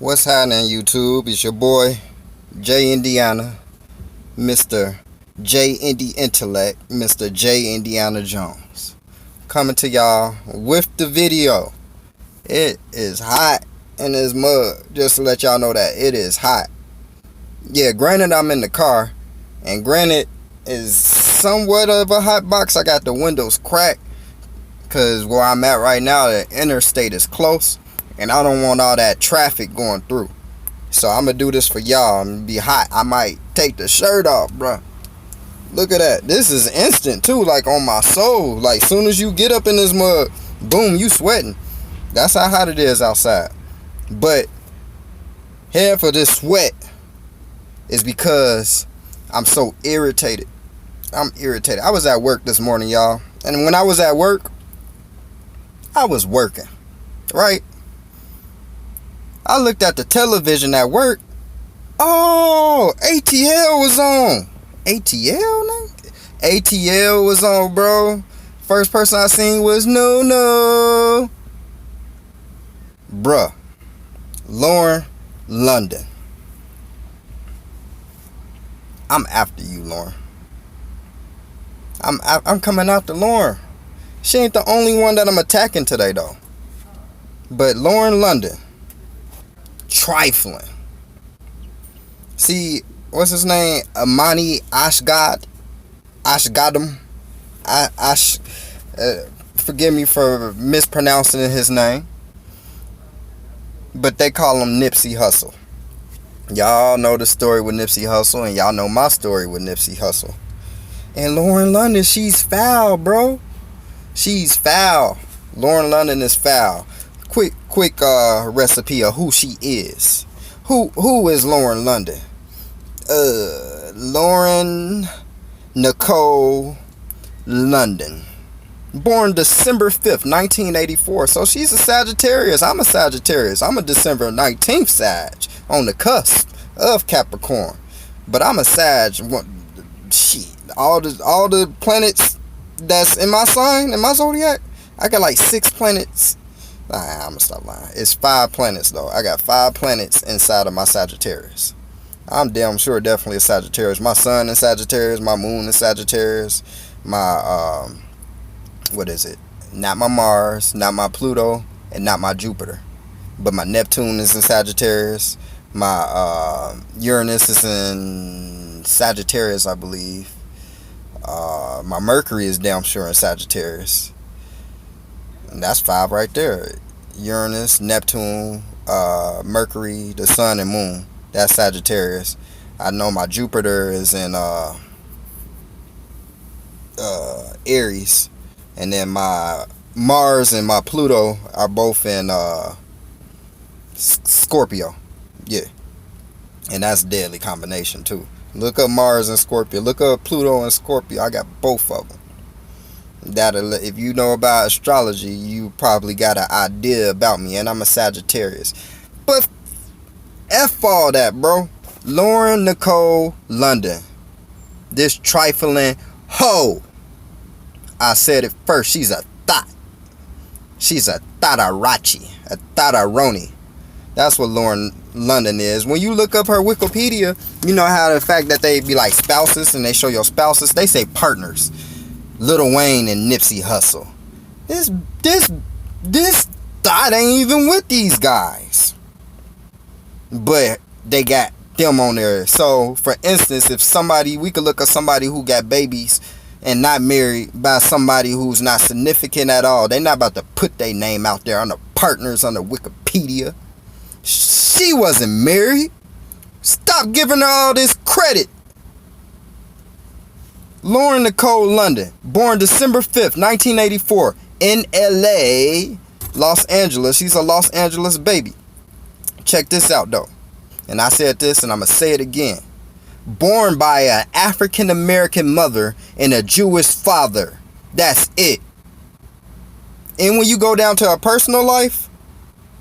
What's happening, YouTube? It's your boy, J-Indiana, Mr. J-Indy Intellect, Mr. J. Indiana Jones. Coming to y'all with the video. It is hot in this mug. Just to let y'all know that it is hot. Yeah, granted I'm in the car, and granted is somewhat of a hot box. I got the windows cracked, because where I'm at right now, the interstate is close. And I don't want all that traffic going through. So I'm going to do this for y'all. I'm going to be hot. I might take the shirt off, bro. Look at that. This is instant, too. Like, on my soul. Like, soon as you get up in this mud, boom, you sweating. That's how hot it is outside. But half of this sweat is because I'm so irritated. I'm irritated. I was at work this morning, y'all. And when I was at work, I was working. Right? I looked at the television at work. Oh, ATL was on. ATL? ATL was on, bro. First person I seen was No. Bruh. Lauren London. I'm after you, Lauren. I'm coming after Lauren. She ain't the only one that I'm attacking today, though. But Lauren London. Trifling. See, what's his name? Amani Ashgadam. Forgive me for mispronouncing his name, but they call him Nipsey Hussle. Y'all know the story with Nipsey Hussle, and y'all know my story with Nipsey Hussle. And Lauren London, she's foul, bro. She's foul. Lauren London is foul. Quick recipe of who she is. Who is Lauren London? Lauren Nicole London. Born December 5th, 1984. So she's a Sagittarius. I'm a Sagittarius. I'm a December 19th Sag. On the cusp of Capricorn. But I'm a Sag. Shit. All the planets that's in my sign, in my zodiac, I got like 6 planets. I'm gonna stop lying. It's 5 planets though. I got 5 planets inside of my Sagittarius. I'm damn sure definitely a Sagittarius. My sun is Sagittarius. My moon is Sagittarius. My what is it? Not my Mars, not my Pluto, and not my Jupiter. But my Neptune is in Sagittarius. My Uranus is in Sagittarius, I believe. My Mercury is damn sure in Sagittarius. And that's 5 right there. Uranus, Neptune, Mercury, the sun, and moon. That's Sagittarius. I know my Jupiter is in Aries. And then my Mars and my Pluto are both in Scorpio. Yeah. And that's a deadly combination too. Look up Mars and Scorpio. Look up Pluto and Scorpio. I got both of them. If you know about astrology, you probably got an idea about me, and I'm a Sagittarius. But F all that, bro. Lauren Nicole London, this trifling hoe. I said it first. She's a thot. She's a thotarachi, a thotaroni. That's what Lauren London is. When you look up her Wikipedia, you know how the fact that they be like spouses and they show your spouses, they say partners. Lil Wayne and Nipsey Hussle. This thought ain't even with these guys. But they got them on there. So, for instance, if we could look at somebody who got babies and not married by somebody who's not significant at all. They not about to put their name out there on the partners on the Wikipedia. She wasn't married. Stop giving her all this credit. Lauren Nicole London, born December 5th, 1984, in LA, Los Angeles. She's a Los Angeles baby. Check this out, though. And I said this, and I'm going to say it again. Born by an African-American mother and a Jewish father. That's it. And when you go down to her personal life,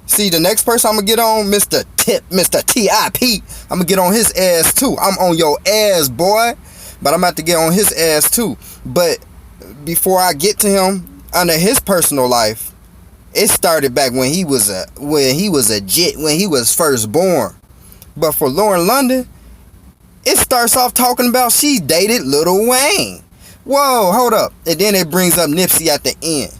see, the next person I'm going to get on, Mr. T.I.P., I'm going to get on his ass, too. I'm on your ass, boy. But I'm about to get on his ass too. But before I get to him, under his personal life, It started back when he was a jit, when he was first born. But for Lauren London, it starts off talking about she dated Lil Wayne. Whoa, hold up. And then it brings up Nipsey at the end.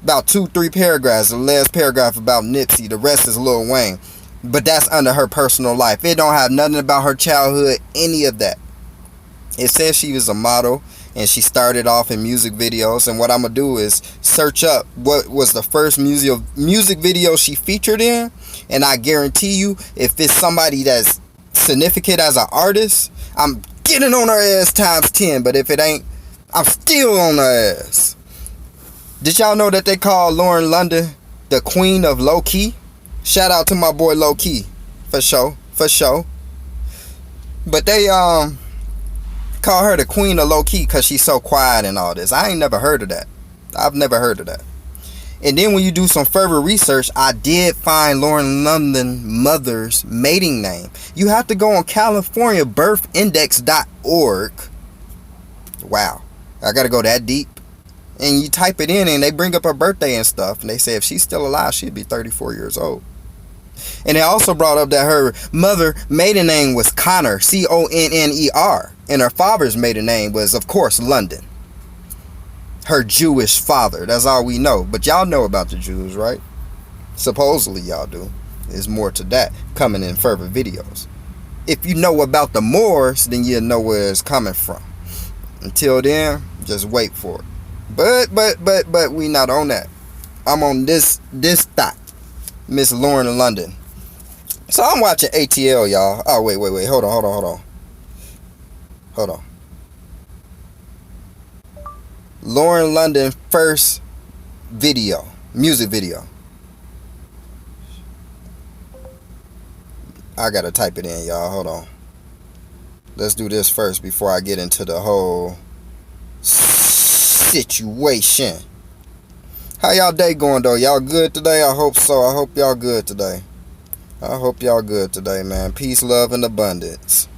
About 2-3 paragraphs. The last paragraph about Nipsey. The rest is Lil Wayne. But that's under her personal life. It don't have nothing about her childhood, any of that. It says she was a model and she started off in music videos. And what I'm going to do is search up what was the first music video she featured in. And I guarantee you, if it's somebody that's significant as an artist, I'm getting on her ass times 10. But if it ain't, I'm still on her ass. Did y'all know that they call Lauren London the queen of low key? Shout out to my boy Low Key. For sure. But they call her the queen of low key because she's so quiet and all this. I ain't never heard of that. I've never heard of that. And then when you do some further research, I did find Lauren London's mother's maiden name. You have to go on CaliforniaBirthIndex.org. Wow. I got to go that deep. And you type it in and they bring up her birthday and stuff. And they say if she's still alive, she'd be 34 years old. And they also brought up that her mother maiden name was Connor, Conner. And her father's maiden name was, of course, London. Her Jewish father. That's all we know. But y'all know about the Jews, right? Supposedly y'all do. There's more to that coming in further videos. If you know about the Moors, then you'll know where it's coming from. Until then, just wait for it. But we not on that. I'm on this thought. Miss Lauren London. So I'm watching ATL, y'all. Oh, wait. Hold on. Lauren London first video. Music video. I gotta type it in, y'all. Hold on. Let's do this first before I get into the whole situation. How y'all day going though? Y'all good today? I hope so. I hope y'all good today. Man. Peace, love, and abundance.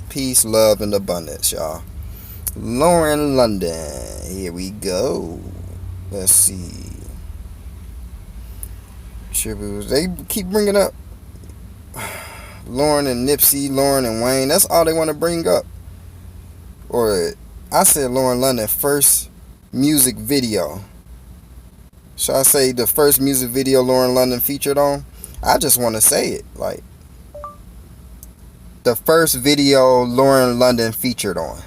Peace, love, and abundance, y'all. Lauren London. Here we go. Let's see. Tributes. They keep bringing up Lauren and Nipsey, Lauren and Wayne. That's all they want to bring up. Or I said Lauren London first music video. Should I say the first music video Lauren London featured on? I just want to say it. Like, the first video Lauren London featured on.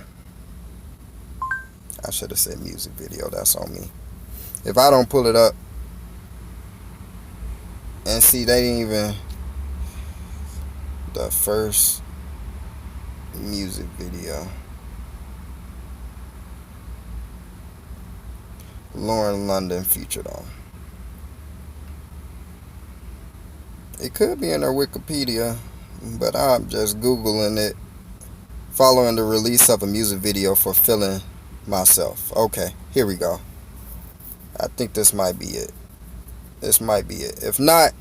I should have said music video. That's on me. If I don't pull it up. And see, they didn't even. The first music video Lauren London featured on. It could be in her Wikipedia, but I'm just Googling it. Following the release of a music video for Feeling Myself. Okay, here we go. I think this might be it. If not,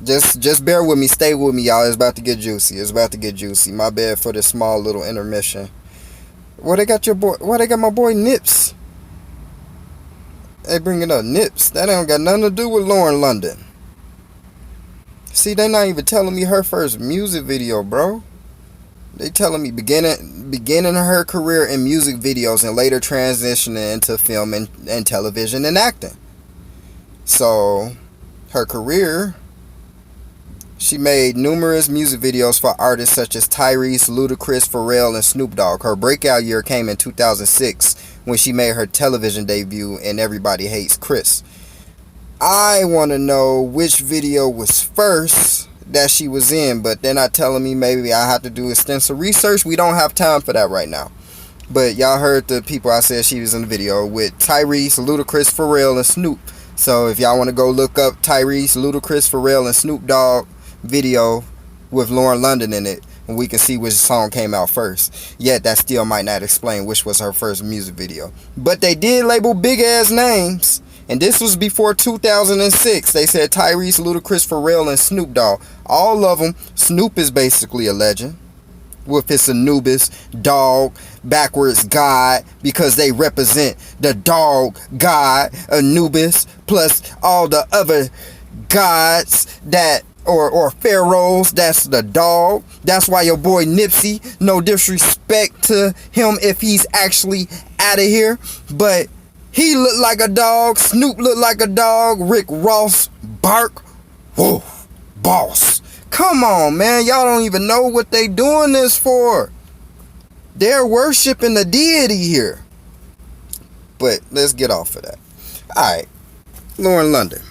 just bear with me. Stay with me, y'all. It's about to get juicy. My bad for this small little intermission. Where they got my boy Nips? They bringing up Nips. That ain't got nothing to do with Lauren London. See, they not even telling me her first music video, bro. They telling me beginning her career in music videos and later transitioning into film and television and acting. So, her career, she made numerous music videos for artists such as Tyrese, Ludacris, Pharrell, and Snoop Dogg. Her breakout year came in 2006 when she made her television debut in Everybody Hates Chris. I want to know which video was first that she was in, but they're not telling me. Maybe I have to do extensive research. We don't have time for that right now. But y'all heard the people I said she was in the video with Tyrese, Ludacris, Pharrell, and Snoop. So if y'all want to go look up Tyrese, Ludacris, Pharrell, and Snoop Dogg video with Lauren London in it, and we can see which song came out first. Yet that still might not explain which was her first music video. But they did label big ass names. And this was before 2006. They said Tyrese, Ludacris, Pharrell, and Snoop Dogg. All of them. Snoop is basically a legend. with his Anubis, dog, backwards god, because they represent the dog god Anubis, plus all the other gods that or pharaohs, that's the dog. That's why your boy Nipsey, no disrespect to him if he's actually out of here, but he looked like a dog. Snoop looked like a dog. Rick Ross bark. Whoa, boss. Come on, man. Y'all don't even know what they doing this for. They're worshiping the deity here. But let's get off of that. Alright, Lauren London.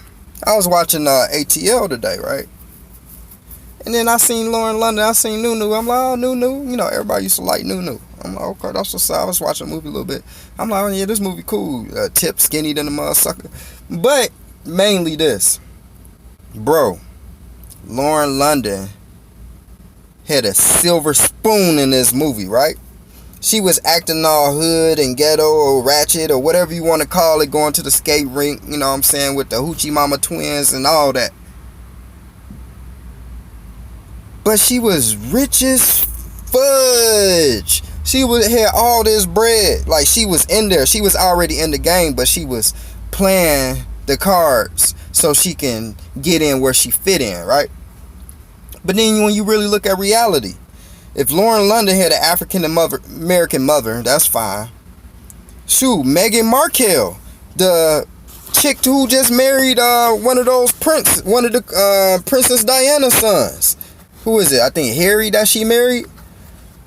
I was watching ATL today, right? And then I seen Lauren London. I seen Nunu. I'm like, oh, Nunu. You know, everybody used to like Nunu. I'm like, okay, that's what's up. I was watching a movie a little bit. I'm like, oh, yeah, this movie cool. Tip skinny than a motherfucker. But mainly this. Bro, Lauren London had a silver spoon in this movie, right? She was acting all hood and ghetto or ratchet or whatever you want to call it, going to the skate rink, you know what I'm saying, with the Hoochie Mama twins and all that. But she was rich as fudge. She had all this bread. Like, she was in there. She was already in the game, but she was playing the cards so she can get in where she fit in, right? But then when you really look at reality, if Lauren London had an African-American mother, that's fine. Shoot, Meghan Markle, the chick who just married one of the Princess Diana's sons. Who is it? I think Harry that she married.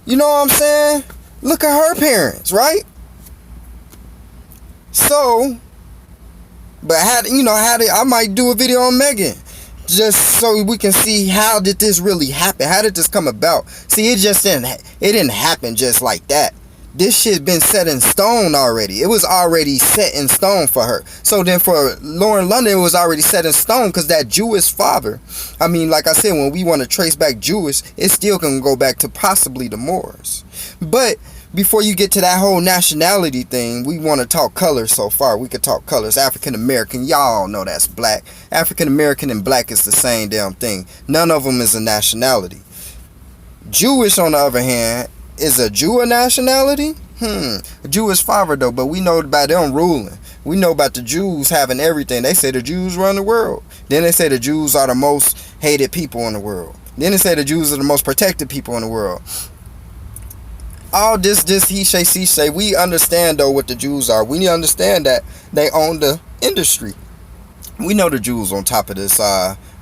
You know what I'm saying? Look at her parents, right? So, but I might do a video on Megan, just so we can see how did this really happen? How did this come about? See, it didn't happen just like that. This shit been set in stone already. It was already set in stone for her. So then for Lauren London, it was already set in stone because that Jewish father, I mean, like I said, when we want to trace back Jewish, it still can go back to possibly the Moors. But before you get to that whole nationality thing, we want to talk colors so far. We could talk colors. African American, y'all know that's black. African American and black is the same damn thing. None of them is a nationality. Jewish, on the other hand, is a Jew a nationality? A Jewish father though, but we know about them ruling. We know about the Jews having everything. They say the Jews run the world. Then they say the Jews are the most hated people in the world. Then they say the Jews are the most protected people in the world. All this he say. We understand though what the Jews are. We understand that they own the industry. We know the Jews on top of this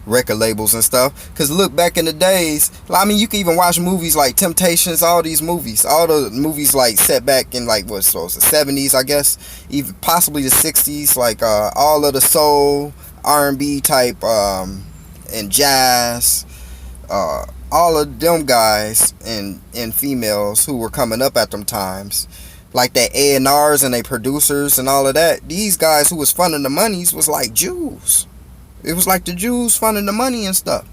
record labels and stuff, because look, back in the days, I mean, you can even watch movies like Temptations, all these movies, all the movies like set back in like the 70s, I guess, even possibly the 60s, like all of the soul, R&B type and jazz, all of them guys and females who were coming up at them times, like their A&Rs and their producers and all of that, these guys who was funding the monies was like Jews. It was like the Jews funding the money and stuff.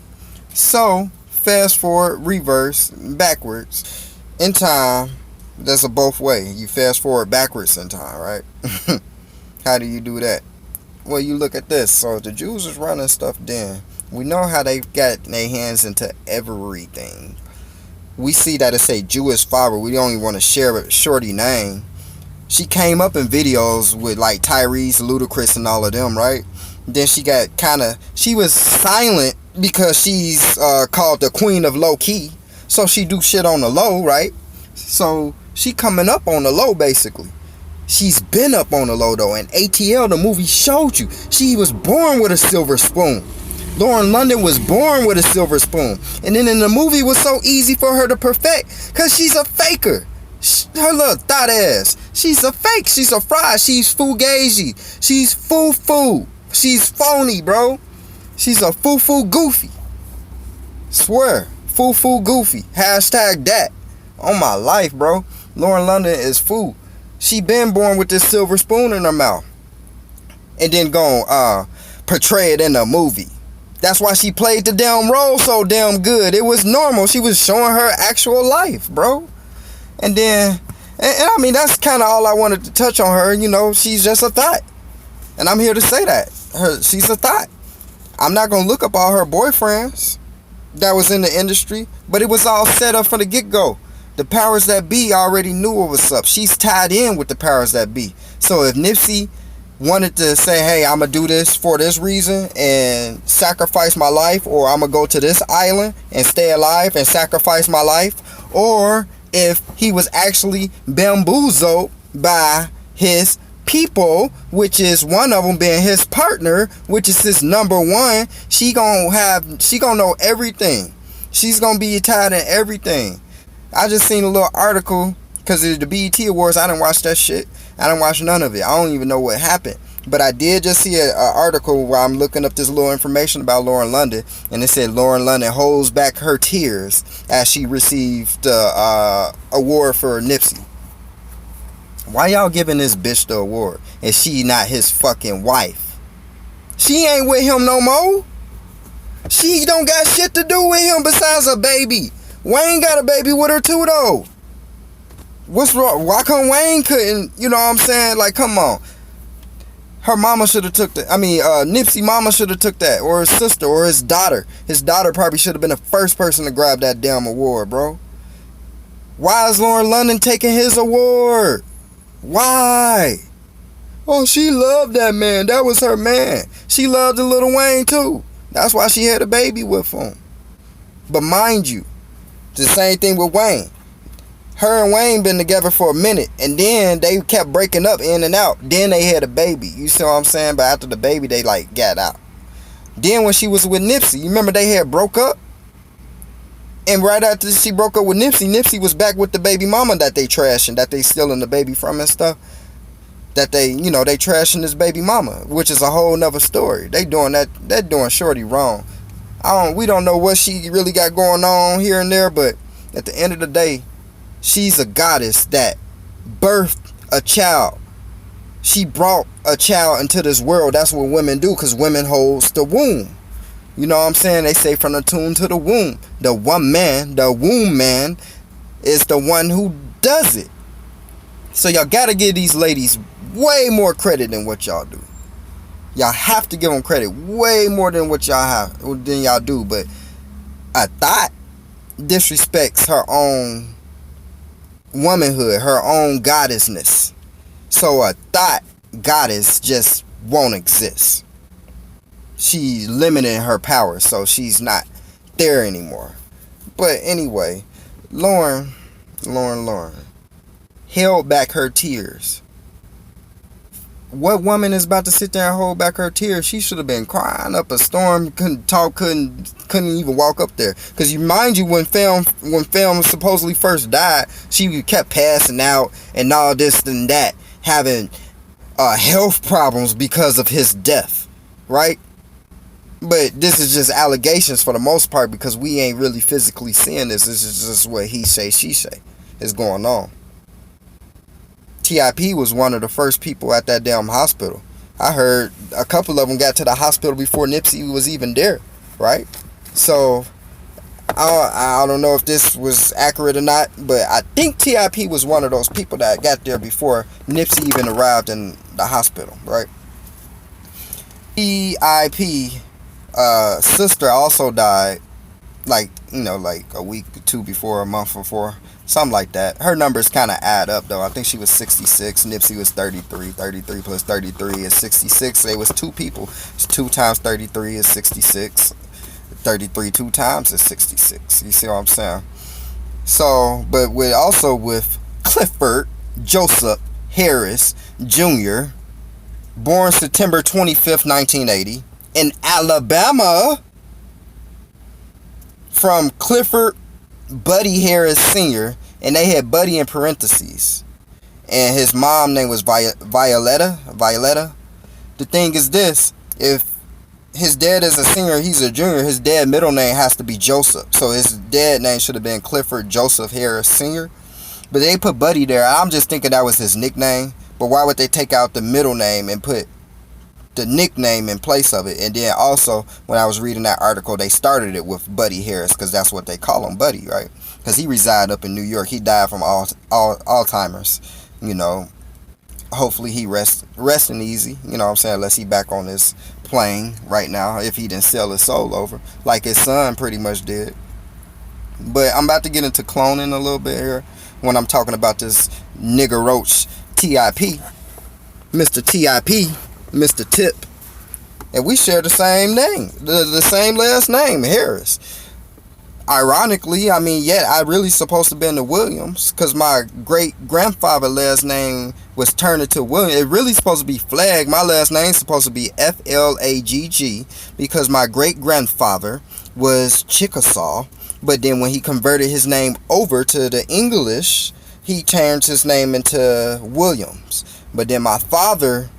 So, fast forward, reverse, backwards. In time, there's a both way. You fast forward backwards in time, right? How do you do that? Well, you look at this. So, the Jews was running stuff then. We know how they got their hands into everything. We see that it's a Jewish father. We don't even want to share a shorty name. She came up in videos with like Tyrese, Ludacris, and all of them, right? Then she was silent because she's called the queen of low key. So she do shit on the low, right? So she coming up on the low, basically. She's been up on the low, though. And ATL, the movie, showed you. She was born with a silver spoon. Lauren London was born with a silver spoon. And then in the movie, it was so easy for her to perfect because she's a faker. Her little thought ass. She's a fake. She's a fraud. She's fugazi. She's foo-foo. She's phony, bro. She's a foo-foo goofy. Swear. Foo-foo goofy. Hashtag that. On my life, bro. Lauren London is foo. She been born with this silver spoon in her mouth. And then go portray it in a movie. That's why she played the damn role so damn good. It was normal. She was showing her actual life, bro. And then, and I mean, that's kind of all I wanted to touch on her. You know, she's just a thought. And I'm here to say that. She's a thought. I'm not going to look up all her boyfriends that was in the industry, but it was all set up from the get-go. The powers that be already knew what was up. She's tied in with the powers that be. So if Nipsey wanted to say, hey, I'm going to do this for this reason and sacrifice my life, or I'm going to go to this island and stay alive and sacrifice my life, or if he was actually bamboozled by his people, which is one of them being his partner, which is his number one, she gonna know everything. She's gonna be tied in everything. I just seen a little article because of the BET Awards. I didn't watch that shit. I didn't watch none of it. I don't even know what happened. But I did just see an article where I'm looking up this little information about Lauren London, and it said Lauren London holds back her tears as she received the award for Nipsey. Why y'all giving this bitch the award? And she not his fucking wife? She ain't with him no more. She don't got shit to do with him besides a baby. Wayne got a baby with her too though. What's wrong? Why come Wayne couldn't? You know what I'm saying? Like, come on. Her mama should have took that. Nipsey mama should have took that. Or his sister or his daughter. His daughter probably should have been the first person to grab that damn award, bro. Why is Lauren London taking his award? Why? Oh, she loved that man. That was her man. She loved the Lil Wayne too. That's why she had a baby with him. But mind you, the same thing with Wayne. Her and Wayne been together for a minute, and then they kept breaking up in and out. Then they had a baby. You see what I'm saying? But after the baby, they like got out. Then when she was with Nipsey, you remember they had broke up? And right after she broke up with Nipsey, Nipsey was back with the baby mama that they trashing, that they stealing the baby from and stuff. That they trashing this baby mama, which is a whole nother story. They doing that. They're doing Shorty wrong. We don't know what she really got going on here and there, but at the end of the day, she's a goddess that birthed a child. She brought a child into this world. That's what women do, because women holds the womb. You know what I'm saying? They say from the tomb to the womb. The womb man, is the one who does it. So y'all gotta give these ladies way more credit than what y'all do. Y'all have to give them credit way more than what y'all do. But a Thot disrespects her own womanhood, her own goddessness. So a Thot goddess just won't exist. She's limiting her power, so she's not there anymore. But anyway, Lauren held back her tears. What woman is about to sit there and hold back her tears? She should have been crying up a storm, couldn't talk, couldn't even walk up there. Because mind you, when Film supposedly first died, she kept passing out and all this and that, having health problems because of his death, right? But this is just allegations for the most part, because we ain't really physically seeing this. This is just what he say, she say is going on. TIP was one of the first people at that damn hospital. I heard a couple of them got to the hospital before Nipsey was even there, right? So I don't know if this was accurate or not, but I think TIP was one of those people that got there before Nipsey even arrived in the hospital, right? TIP sister also died, like a week or two before, a month before, something like that. Her numbers kind of add up though. I think she was 66, Nipsey was 33. 33 plus 33 is 66. They was two people. It's 2 times 33 is 66. 33 2 times is 66. You see what I'm saying? So, but with Clifford Joseph Harris Jr., born September 25th, 1980, in Alabama, from Clifford Buddy Harris Sr., and they had Buddy in parentheses, and his mom name was Violetta. The thing is this: if his dad is a senior, he's a junior, his dad middle name has to be Joseph, so his dad name should have been Clifford Joseph Harris Sr., but they put Buddy there. I'm just thinking that was his nickname, but why would they take out the middle name and put the nickname in place of it? And then also, when I was reading that article, they started it with Buddy Harris, because that's what they call him, Buddy, right? Because he resided up in New York. He died from Alzheimer's. Hopefully he resting easy, you know what I'm saying, unless he back on his plane right now, if he didn't sell his soul over, like his son pretty much did. But I'm about to get into cloning a little bit here when I'm talking about this nigger roach TIP, Mr. TIP, Mr. Tip. And we share the same name, the same last name, Harris. Ironically, I mean, yet I really supposed to be in the Williams, because my great grandfather last name was turned into Williams. It really supposed to be Flagg. My last name supposed to be Flagg, because my great grandfather was Chickasaw. But then when he converted his name over to the English, he changed his name into Williams. But then my father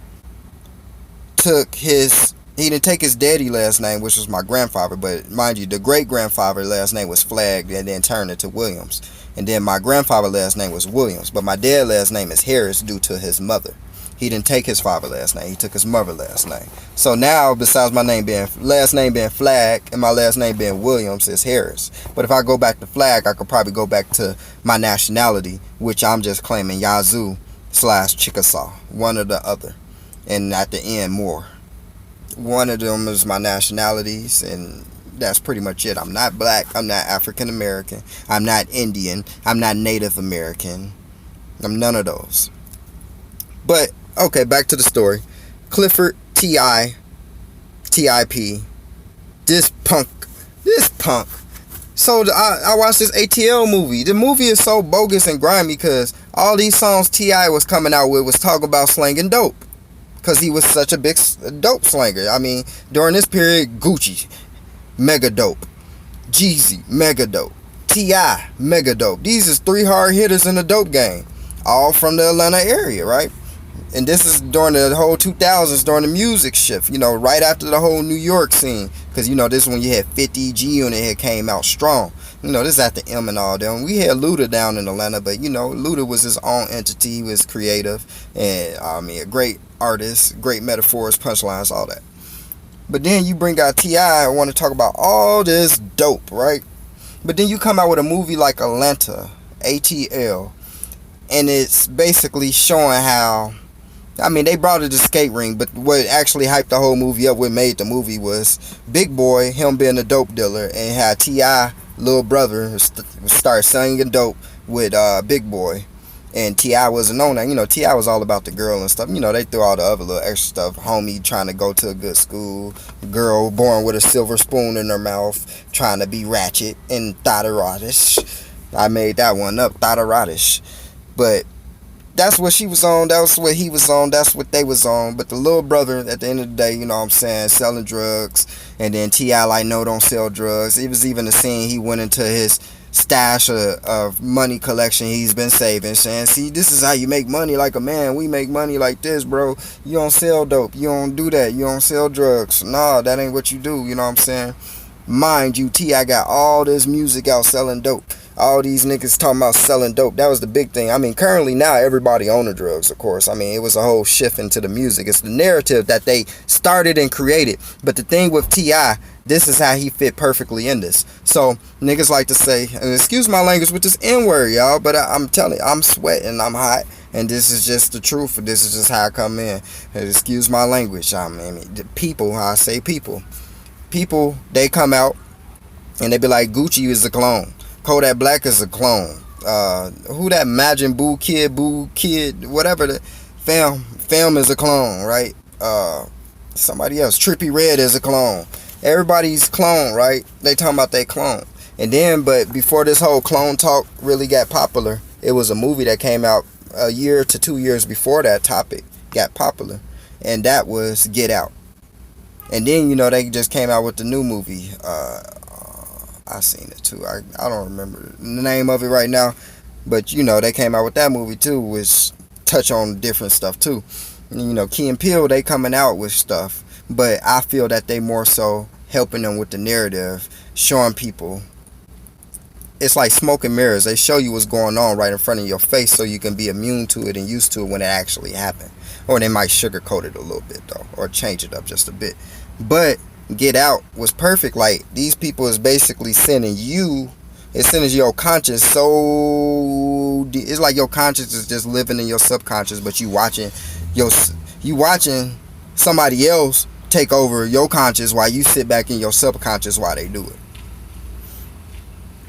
he didn't take his daddy last name, which was my grandfather, but mind you, the great grandfather last name was Flagg and then turned into Williams. And then my grandfather last name was Williams, but my dad last name is Harris due to his mother. He didn't take his father last name, he took his mother last name. So now, besides my last name being Flagg and my last name being Williams, is Harris. But if I go back to Flagg, I could probably go back to my nationality, which I'm just claiming Yazoo/Chickasaw, one or the other. And at the end, more. One of them is my nationalities, and that's pretty much it. I'm not black, I'm not African American, I'm not Indian, I'm not Native American, I'm none of those. But okay, back to the story. Clifford TIP, this punk. So I watched this ATL movie. The movie is so bogus and grimy because all these songs T.I. was coming out with was talking about slanging dope, because he was such a big dope slanger. I mean, during this period, Gucci, mega dope. Jeezy, mega dope. T.I., mega dope. These is 3 hard hitters in the dope game, all from the Atlanta area, right? And this is during the whole 2000s, during the music shift, right after the whole New York scene. Because, this is when you had 50, G-Unit had came out strong. This is at the M and all them. We had Luda down in Atlanta, but, Luda was his own entity. He was creative and, a great artist, great metaphors, punchlines, all that. But then you bring out T.I. and want to talk about all this dope, right? But then you come out with a movie like Atlanta, ATL, and it's basically showing how, they brought it to skate ring, but what actually hyped the whole movie up, what made the movie, was Big Boy, him being a dope dealer, and how T.I. little brother started selling dope with Big Boy. And T.I. wasn't on that. T.I. was all about the girl and stuff. They threw all the other little extra stuff. Homie trying to go to a good school. Girl born with a silver spoon in her mouth, trying to be ratchet and thotterodish. I made that one up, thotterodish. But that's what she was on. That's what he was on. That's what they was on. But the little brother, at the end of the day, selling drugs. And then T.I. like, no, don't sell drugs. It was even a scene he went into his stash of money collection he's been saving, saying, see, this is how you make money like a man. We make money like this, bro. You don't sell dope. You don't do that. You don't sell drugs. Nah, that ain't what you do. Mind you, T.I. got all this music out selling dope. All these niggas talking about selling dope. That was the big thing. Currently now everybody on the drugs, of course. It was a whole shift into the music. It's the narrative that they started and created. But the thing with T.I., this is how he fit perfectly in this. So niggas like to say, and excuse my language with this N-word, y'all, but I'm telling you, I'm sweating, I'm hot, and this is just the truth. This is just how I come in. And excuse my language. The people, how I say people, they come out and they be like, Gucci is a clone. Kodak Black is a clone. Who that Majin Buu kid, whatever the film is a clone, right? Somebody else, Trippie Redd is a clone. Everybody's clone, right? They talking about they clone. And then, but before this whole clone talk really got popular, it was a movie that came out a year to 2 years before that topic got popular, and that was Get Out. And then, they just came out with the new movie. I seen it too. I don't remember the name of it right now, but they came out with that movie too, which touch on different stuff too. Key and Peele, they coming out with stuff, but I feel that they more so helping them with the narrative, showing people. It's like smoke and mirrors. They show you what's going on right in front of your face, so you can be immune to it and used to it when it actually happened. Or they might sugarcoat it a little bit though, or change it up just a bit. But Get Out was perfect. Like, these people is basically sending you, it sends your conscience so it's like your conscience is just living in your subconscious, but you watching somebody else take over your conscious while you sit back in your subconscious while they do it.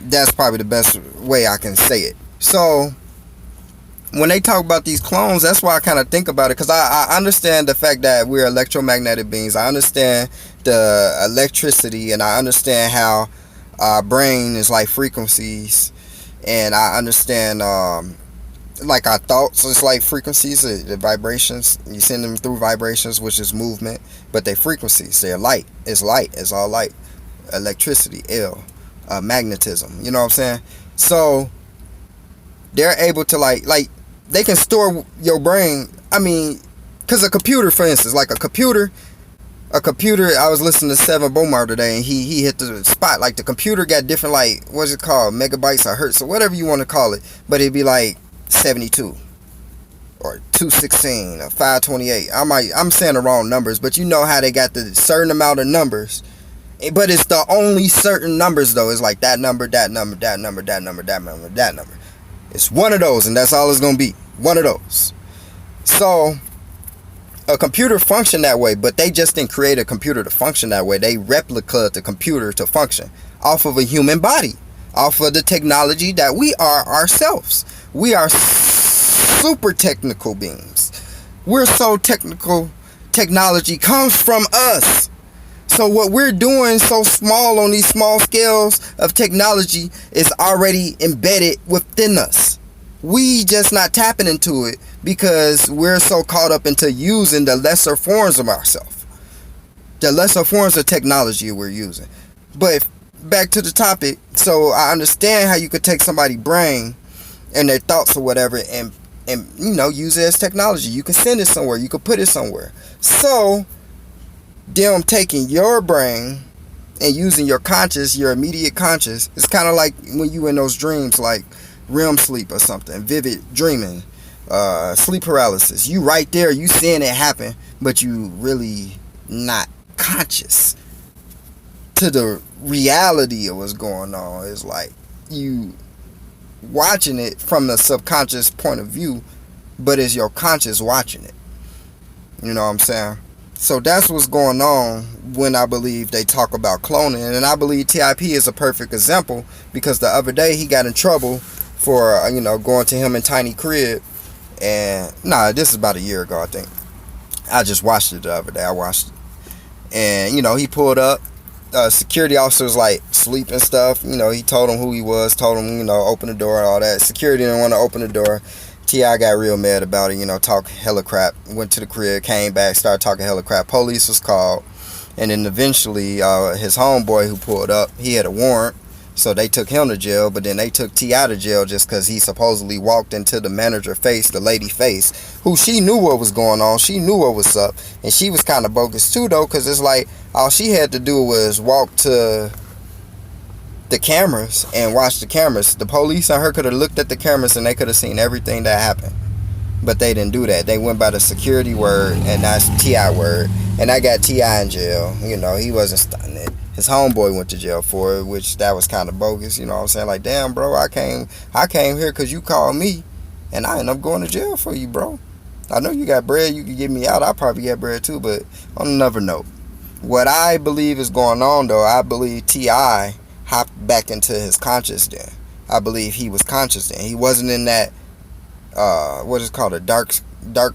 That's probably the best way I can say it. So when they talk about these clones, that's why I kind of think about it, because I understand the fact that we're electromagnetic beings. I understand the electricity, and I understand how our brain is like frequencies, and I understand like our thoughts is like frequencies, the vibrations. You send them through vibrations, which is movement, but they frequencies. They're light. It's light. It's all light. Electricity, magnetism. You know what I'm saying? So they're able to like they can store your brain. I mean, because a computer, for instance, like a computer. I was listening to Seven Bomar today, and he hit the spot. Like, the computer got different, like, what's it called, megabytes or hertz or whatever you want to call it, but it'd be like 72 or 216 or 528. I'm saying the wrong numbers, but you know how they got the certain amount of numbers, but it's the only certain numbers though. It's like that number, that number, that number, that number, that number, that number. It's one of those, and that's all it's gonna be. One of those. So a computer function that way, but they just didn't create a computer to function that way. They replicated the computer to function off of a human body, off of the technology that we are ourselves. We are super technical beings. We're so technical. Technology comes from us. So what we're doing so small on these small scales of technology is already embedded within us. We just not tapping into it because we're so caught up into using the lesser forms of ourselves. The lesser forms of technology we're using. But back to the topic. So I understand how you could take somebody's brain and their thoughts or whatever and use it as technology. You can send it somewhere. You can put it somewhere. So them taking your brain and using your conscious, your immediate conscious, it's kind of like when you in those dreams, like REM sleep or something, vivid dreaming, sleep paralysis. You right there, you seeing it happen, but you really not conscious to the reality of what's going on. It's like you watching it from the subconscious point of view, but it's your conscious watching it. You know what I'm saying? So that's what's going on when I believe they talk about cloning. And I believe TIP is a perfect example, because the other day he got in trouble for going to him in Tiny Crib. And this is about a year ago, I think. I just watched it the other day. I watched it, and he pulled up. Security officer was like sleep and stuff. He told him who he was, told him open the door and all that. Security didn't want to open the door. T.I. got real mad about it, talk hella crap, went to the crib, came back, started talking hella crap. Police was called, and then eventually his homeboy who pulled up, he had a warrant, so they took him to jail. But then they took T.I. to jail just because he supposedly walked into the manager face, the lady face, who she knew what was going on, she knew what was up, and she was kind of bogus too though, because it's like all she had to do was walk to the cameras and watch the cameras. The police and her could have looked at the cameras and they could have seen everything that happened, but they didn't do that. They went by the security word, and that's T.I. word, and I got T.I. in jail. He wasn't stunning it. His homeboy went to jail for it, which that was kind of bogus. You know what I'm saying? Like, damn, bro, I came here because you called me, and I ended up going to jail for you, bro. I know you got bread, you could get me out. I probably got bread too, but on another note, what I believe is going on though, I believe T.I. hopped back into his conscious then. I believe he was conscious then. He wasn't in that what is it called, a dark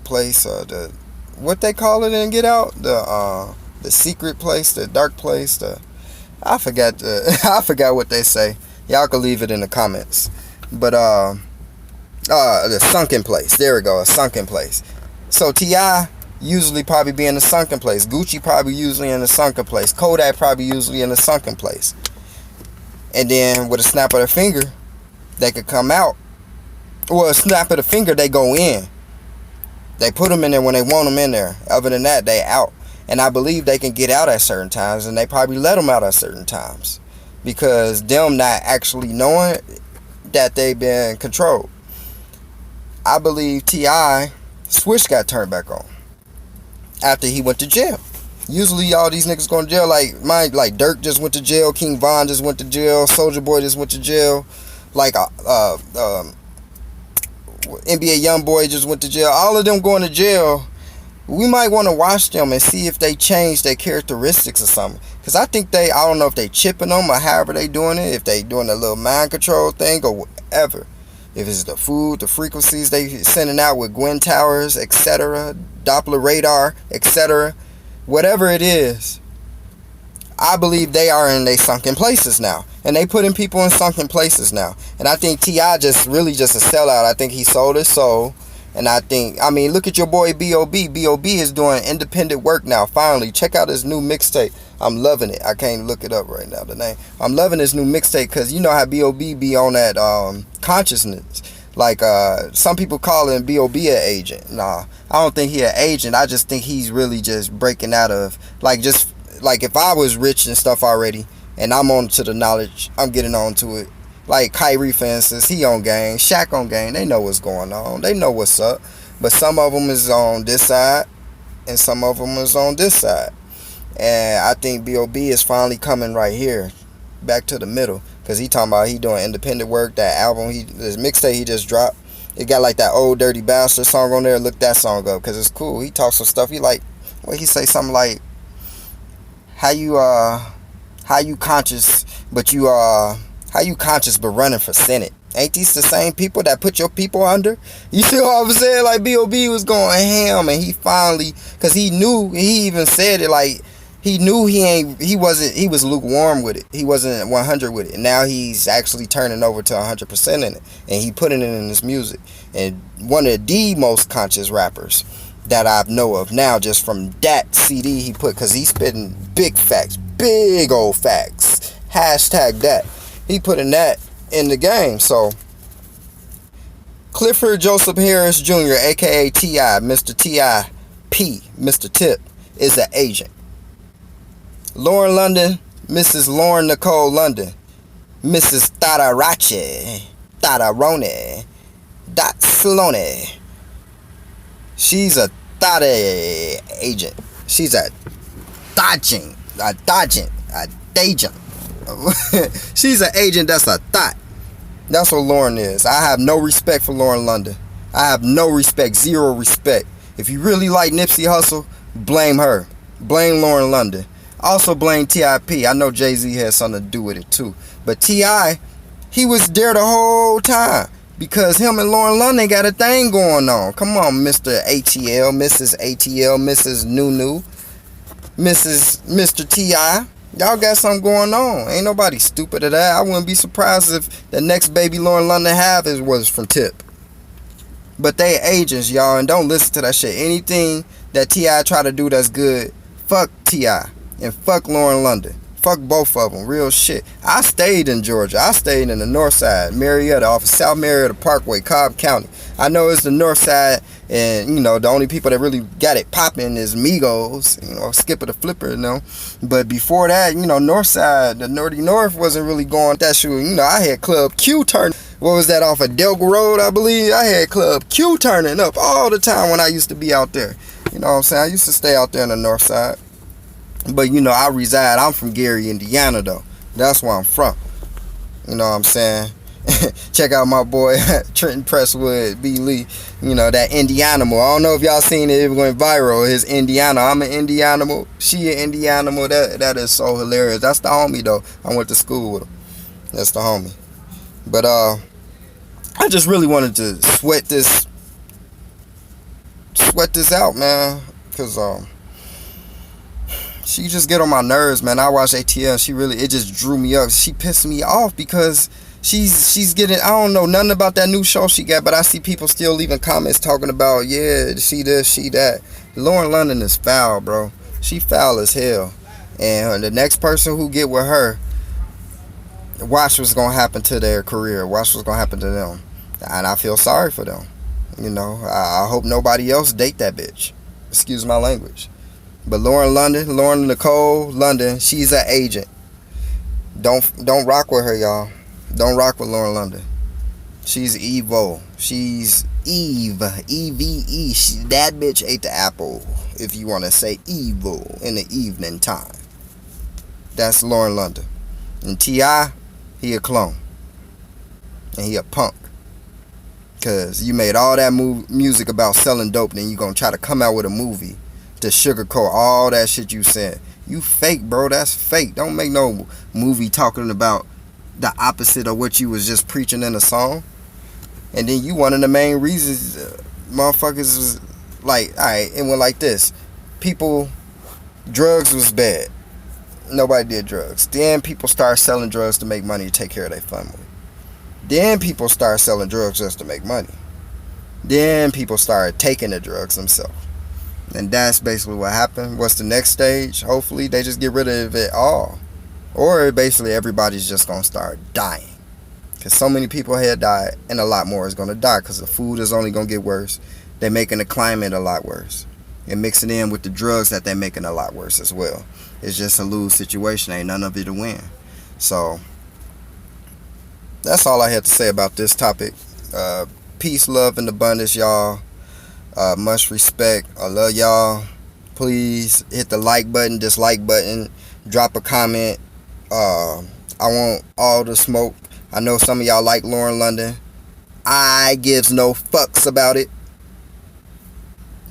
place, or the what they call it in Get Out, the secret place, the dark place, I forgot what they say. Y'all can leave it in the comments. But the sunken place. There we go, a sunken place. So T.I. usually probably be in the sunken place. Gucci probably usually in the sunken place. Kodak probably usually in the sunken place. And then with a snap of the finger, they could come out. Well, a snap of the finger, they go in. They put them in there when they want them in there. Other than that, they out. And I believe they can get out at certain times, and they probably let them out at certain times, because them not actually knowing that they've been controlled. I believe T.I. switch got turned back on after he went to jail. Usually all these niggas going to jail, like Dirk just went to jail, King Von just went to jail, Soulja Boy just went to jail, like NBA Youngboy just went to jail. All of them going to jail we might want to watch them and see if they change their characteristics or something. Because I think I don't know if they chipping them or however they doing it, if they doing a little mind control thing or whatever. If it's the food, the frequencies they sending out with Gwen Towers, etc., Doppler radar, etc., whatever it is, I believe they are in their sunken places now. And they putting people in sunken places now. And I think T.I. just a sellout. I think he sold his soul. And look at your boy B.o.B. B.o.B. is doing independent work now, finally. Check out his new mixtape. I'm loving it. I can't look it up right now, the name. I'm loving his new mixtape because you know how B.o.B. be on that consciousness. Like, some people call him B.o.B. an agent. Nah, I don't think he an agent. I just think he's really just breaking out of, like if I was rich and stuff already, and I'm on to the knowledge, I'm getting on to it. Like Kyrie, for instance, he on game, Shaq on game. They know what's going on. They know what's up. But some of them is on this side, and some of them is on this side. And I think B.o.B. is finally coming right here, back to the middle, because he talking about he doing independent work. That album, this mixtape he just dropped, it got like that old Dirty Bastard song on there. Look that song up, because it's cool. He talks some stuff. He say something like, how you conscious, but running for Senate? Ain't these the same people that put your people under? You see what I'm saying? Like, B.o.B. was going ham, and he finally, because he knew, he even said it, like, he knew he was lukewarm with it. He wasn't 100 with it. And now he's actually turning over to 100% in it. And he putting it in his music. And one of the most conscious rappers that I know of now, just from that CD he put, because he's spitting big facts, big old facts. Hashtag that. He putting that in the game. So Clifford Joseph Harris Jr., aka T.I., Mr. T.I.P., Mr. Tip, is an agent. Lauren London, Mrs. Lauren Nicole London, Mrs. Thotarone, Dot Salone. She's a Thot agent. She's a dodging. She's an agent that's a Thot. That's what Lauren is. I have no respect for Lauren London. I have no respect, zero respect. If you really like Nipsey Hussle, blame her. Blame Lauren London. Also blame T.I.P. I know Jay-Z has something to do with it too. But T.I., he was there the whole time. Because him and Lauren London got a thing going on. Come on, Mr. ATL, Mrs. ATL, Mrs. Nunu, Mr. T.I. Y'all got something going on. Ain't nobody stupid at that. I wouldn't be surprised if the next baby Lauren London was from Tip. But they agents, y'all, and don't listen to that shit. Anything that T.I. try to do that's good, fuck T.I. and fuck Lauren London. Fuck both of them, real shit. I stayed in Georgia. I stayed in the north side, Marietta, off of South Marietta Parkway, Cobb County. I know it's the north side, and, you know, the only people that really got it popping is Migos, you know, Skipper the Flipper, you know. But before that, you know, north side, the Nerdy North wasn't really going that shit. You know, I had Club Q turning. What was that, off of Delco Road, I believe? I had Club Q turning up all the time when I used to be out there. You know what I'm saying? I used to stay out there in the north side. But, you know, I'm from Gary, Indiana, though. That's where I'm from. You know what I'm saying? Check out my boy, Trenton Presswood, B. Lee. You know, that Indianimal. I don't know if y'all seen it. It went viral. His Indiana. I'm an Indianimal. She an Indianimal. That is so hilarious. That's the homie, though. I went to school with him. That's the homie. But, I just really wanted to sweat this out, man. Because, she just get on my nerves, man. I watch ATL. It just drew me up. She pissed me off because she's getting, I don't know nothing about that new show she got, but I see people still leaving comments talking about, yeah, she this, she that. Lauren London is foul, bro. She foul as hell. And the next person who get with her, watch what's gonna happen to their career. Watch what's gonna happen to them. And I feel sorry for them. You know, I hope nobody else date that bitch. Excuse my language. But Lauren Nicole London, she's an agent. Don't rock with her, y'all. Don't rock with Lauren London. She's evil. She's Eve. E-V-E. That bitch ate the apple, if you want to say evil, in the evening time. That's Lauren London. And T.I., he a clone. And he a punk. Cause you made all that music about selling dope, then you gonna try to come out with a movie to sugarcoat all that shit you said. You fake, bro. That's fake. Don't make no movie talking about the opposite of what you was just preaching in a song. And then you one of the main reasons motherfuckers was like, alright, it went like this. People, drugs was bad. Nobody did drugs. Then people start selling drugs to make money to take care of their family. Then people start selling drugs just to make money. Then people start taking the drugs themselves. And that's basically what happened. What's the next stage? Hopefully they just get rid of it all. Or basically everybody's just going to start dying. Because so many people had died, and a lot more is going to die because the food is only going to get worse. They're making the climate a lot worse. And mixing in with the drugs that they're making a lot worse as well. It's just a lose situation. Ain't none of it to win. So that's all I had to say about this topic. Peace, love, and abundance, y'all. Much respect. I love y'all. Please hit the like button, dislike button, drop a comment. I want all the smoke. I know some of y'all like Lauren London. I gives no fucks about it.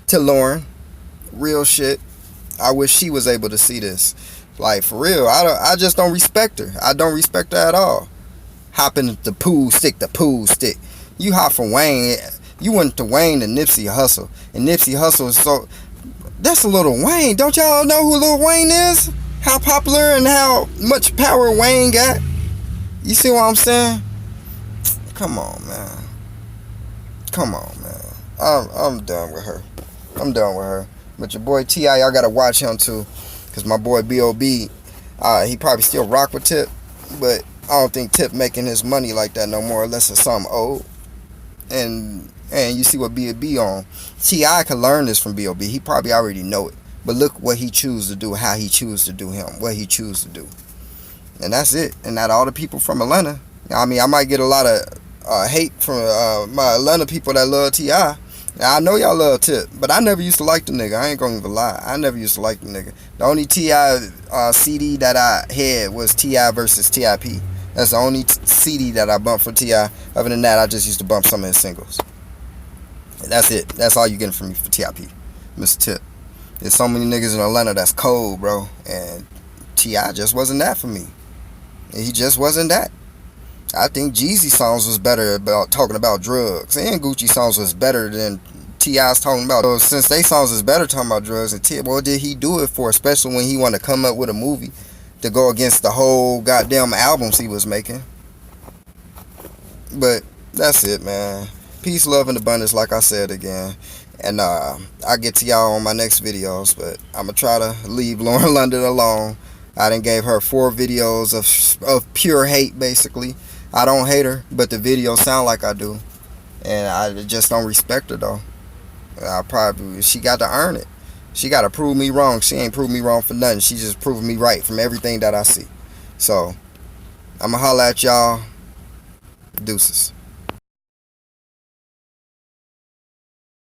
To Lauren, real shit. I wish she was able to see this. Like, for real, I just don't respect her. I don't respect her at all. Hopping the pool stick. You hop from Wayne. You went to Wayne to Nipsey Hussle. And Nipsey Hussle is so... That's a Lil Wayne. Don't y'all know who Lil Wayne is? How popular and how much power Wayne got? You see what I'm saying? Come on, man. I'm done with her. But your boy T.I., y'all gotta watch him too. Because my boy B.o.B, he probably still rock with Tip. But I don't think Tip making his money like that no more unless it's something old. And you see what B.o.B on. T.I. can learn this from B.o.B. He probably already know it. But look what he choose to do, how he choose to do him, what he choose to do. And that's it. And not all the people from Atlanta. I mean, I might get a lot of hate from my Atlanta people that love T.I. I know y'all love Tip, but I never used to like the nigga. I ain't gonna even lie. I never used to like the nigga. The only T.I. CD that I had was T.I. versus T.I.P. That's the only CD that I bumped for T.I. Other than that, I just used to bump some of his singles. And that's it. That's all you getting from me for T.I.P. Mr. Tip. There's so many niggas in Atlanta that's cold, bro. And T.I. just wasn't that for me. And he just wasn't that. I think Jeezy songs was better about talking about drugs. And Gucci songs was better than T.I.'s talking about. So since they songs is better talking about drugs, and Tip, what did he do it for? Especially when he wanted to come up with a movie to go against the whole goddamn albums he was making. But that's it, man. Peace, love, and abundance, like I said again. And I'll get to y'all on my next videos. But I'm going to try to leave Lauren London alone. I done gave her 4 videos of pure hate, basically. I don't hate her, but the videos sound like I do. And I just don't respect her, though. She got to earn it. She got to prove me wrong. She ain't proved me wrong for nothing. She just proving me right from everything that I see. So, I'm going to holler at y'all. Deuces.